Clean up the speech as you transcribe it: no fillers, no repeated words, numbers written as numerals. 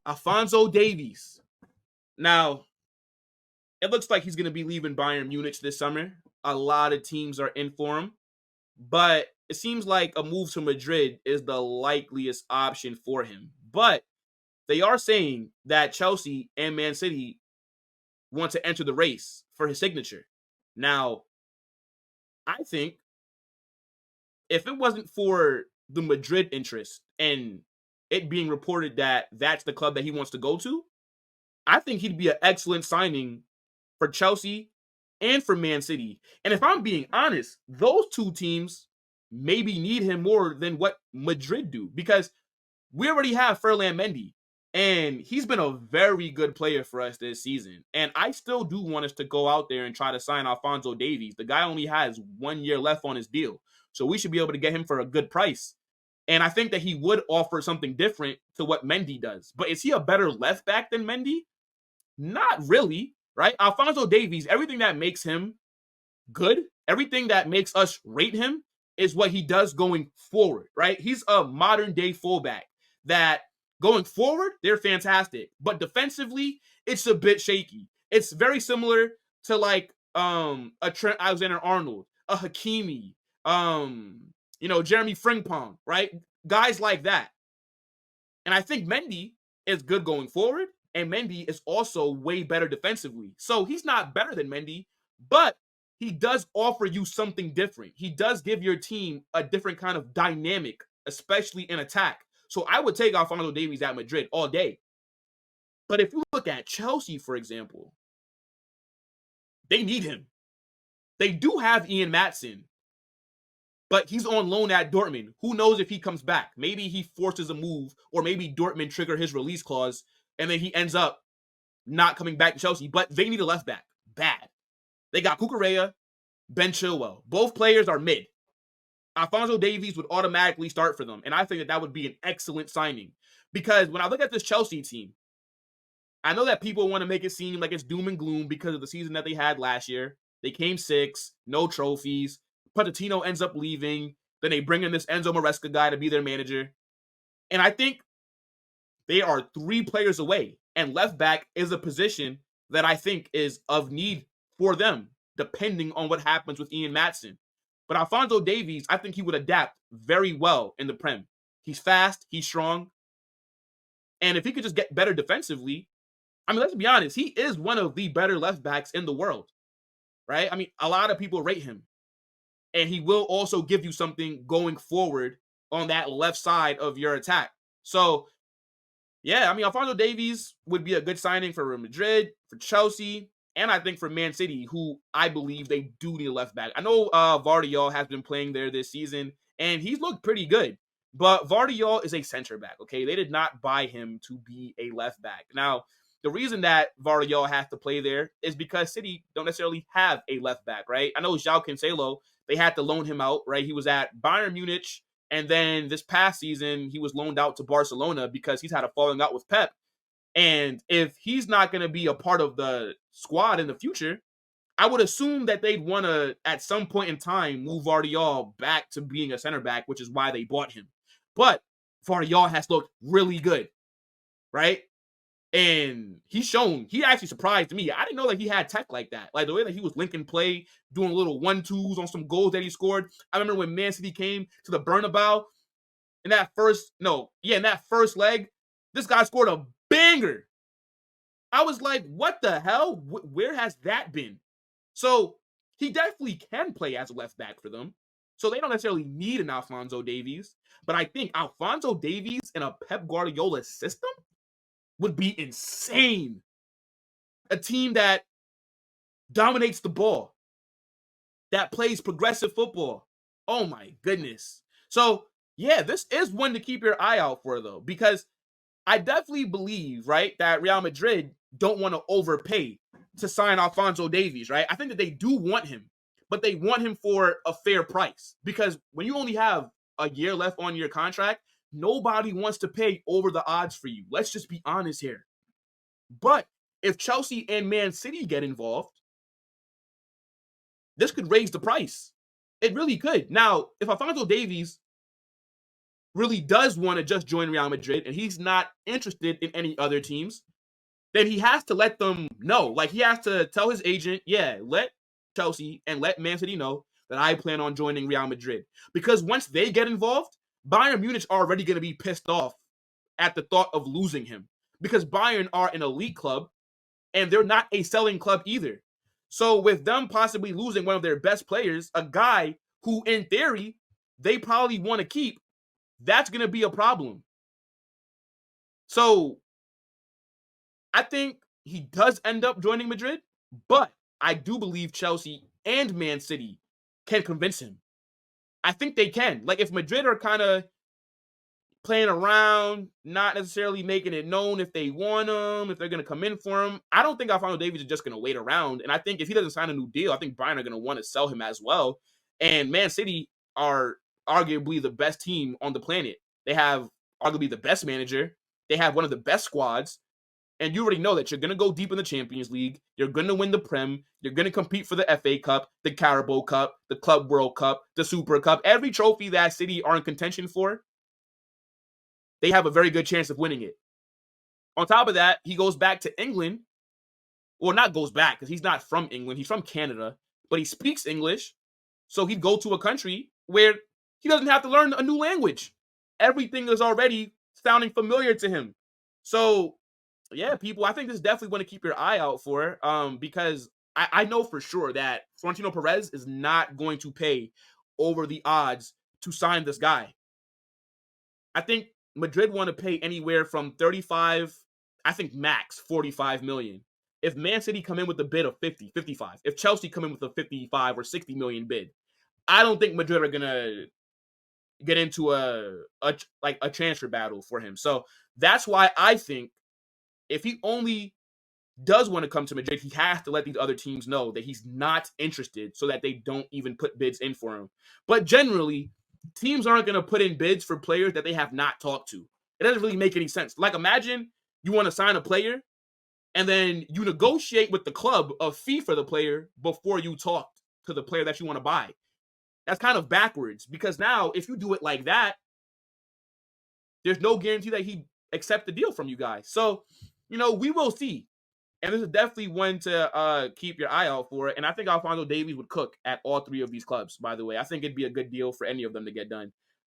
Alphonso Davies. Now, it looks like he's going to be leaving Bayern Munich this summer. A lot of teams are in for him, but it seems like a move to Madrid is the likeliest option for him. But they are saying that Chelsea and Man City want to enter the race for his signature. Now, I think if it wasn't for the Madrid interest and it being reported that that's the club that he wants to go to, I think he'd be an excellent signing for Chelsea and for Man City. And if I'm being honest, those two teams maybe need him more than what Madrid do, because we already have Ferland Mendy, and he's been a very good player for us this season. And I still do want us to go out there and try to sign Alphonso Davies. The guy only has 1 year left on his deal, so we should be able to get him for a good price. And I think that he would offer something different to what Mendy does. But is he a better left back than Mendy? Not really, right? Alphonso Davies, everything that makes him good, everything that makes us rate him is what he does going forward, right? He's a modern day fullback that going forward, they're fantastic. But defensively, it's a bit shaky. It's very similar to like a Trent Alexander-Arnold, a Hakimi, Jeremy Frimpong, right? Guys like that. And I think Mendy is good going forward, and Mendy is also way better defensively. So he's not better than Mendy, but he does offer you something different. He does give your team a different kind of dynamic, especially in attack. So I would take Alphonso Davies at Madrid all day. But if you look at Chelsea, for example, they need him. They do have Ian Maatsen, but he's on loan at Dortmund. Who knows if he comes back? Maybe he forces a move, or maybe Dortmund trigger his release clause, and then he ends up not coming back to Chelsea. But they need a left back. Bad. They got Cucurella, Ben Chilwell. Both players are mid. Alphonso Davies would automatically start for them, and I think that that would be an excellent signing. Because when I look at this Chelsea team, I know that people want to make it seem like it's doom and gloom because of the season that they had last year. They came sixth, no trophies. Pochettino ends up leaving. Then they bring in this Enzo Maresca guy to be their manager. And I think they are 3 players away. And left back is a position that I think is of need for them, depending on what happens with Ian Maatsen. But Alphonso Davies, I think he would adapt very well in the Prem. He's fast, he's strong. And if he could just get better defensively, I mean, let's be honest, he is one of the better left backs in the world, right? I mean, a lot of people rate him. And he will also give you something going forward on that left side of your attack. So, yeah, I mean, Alphonso Davies would be a good signing for Real Madrid, for Chelsea, and I think for Man City, who I believe they do need a left back. I know Vardiol has been playing there this season, and he's looked pretty good. But Vardiol is a center back, okay? They did not buy him to be a left back. Now, the reason that Vardiol has to play there is because City don't necessarily have a left back, right? I know João Cancelo, they had to loan him out, right? He was at Bayern Munich, and then this past season, he was loaned out to Barcelona because he's had a falling out with Pep. And if he's not going to be a part of the squad in the future, I would assume that they'd want to, at some point in time, move Vardiol back to being a center back, which is why they bought him. But Vardiol has looked really good, right? And he actually surprised me. I didn't know that he had tech like that. Like the way that he was linking play, doing little 1-2s on some goals that he scored. I remember when Man City came to the Bernabeu in that first leg, this guy scored a banger. I was like, what the hell? Where has that been? So he definitely can play as a left back for them. So they don't necessarily need an Alphonso Davies. But I think Alphonso Davies in a Pep Guardiola system would be insane. A team that dominates the ball, that plays progressive football. Oh my goodness. So yeah, this is one to keep your eye out for though, because I definitely believe, right, that Real Madrid don't want to overpay to sign Alphonso Davies, right? I think that they do want him, but they want him for a fair price, because when you only have a year left on your contract, nobody wants to pay over the odds for you. Let's just be honest here. But if Chelsea and Man City get involved, this could raise the price. It really could. Now, if Alphonso Davies really does want to just join Real Madrid and he's not interested in any other teams, then he has to let them know. Like, he has to tell his agent, yeah, let Chelsea and let Man City know that I plan on joining Real Madrid. Because once they get involved, Bayern Munich are already going to be pissed off at the thought of losing him. Because Bayern are an elite club and they're not a selling club either. So with them possibly losing one of their best players, a guy who in theory they probably want to keep, that's going to be a problem. So I think he does end up joining Madrid, but I do believe Chelsea and Man City can convince him. I think they can. Like, if Madrid are kind of playing around, not necessarily making it known if they want him, if they're going to come in for him, I don't think Alphonso Davies is just going to wait around. And I think if he doesn't sign a new deal, I think Bayern are going to want to sell him as well. And Man City are arguably the best team on the planet. They have arguably the best manager. They have one of the best squads. And you already know that you're going to go deep in the Champions League. You're going to win the Prem. You're going to compete for the FA Cup, the Carabao Cup, the Club World Cup, the Super Cup. Every trophy that City are in contention for, they have a very good chance of winning it. On top of that, he goes back to England. Well, not goes back because he's not from England. He's from Canada, but he speaks English. So he'd go to a country where he doesn't have to learn a new language. Everything is already sounding familiar to him. So yeah, people, I think this is definitely one to keep your eye out for, because I know for sure that Florentino Perez is not going to pay over the odds to sign this guy. I think Madrid want to pay anywhere from 35, I think max 45 million. If Man City come in with a bid of 50, 55, if Chelsea come in with a 55 or 60 million bid, I don't think Madrid are going to get into a transfer battle for him. So that's why I think if he only does want to come to Madrid, he has to let these other teams know that he's not interested so that they don't even put bids in for him. But generally, teams aren't going to put in bids for players that they have not talked to. It doesn't really make any sense. Like, imagine you want to sign a player and then you negotiate with the club a fee for the player before you talk to the player that you want to buy. That's kind of backwards because now if you do it like that, there's no guarantee that he'd accept the deal from you guys. So, we will see. And this is definitely one to keep your eye out for. And I think Alphonso Davies would cook at all three of these clubs, by the way. I think it'd be a good deal for any of them to get done.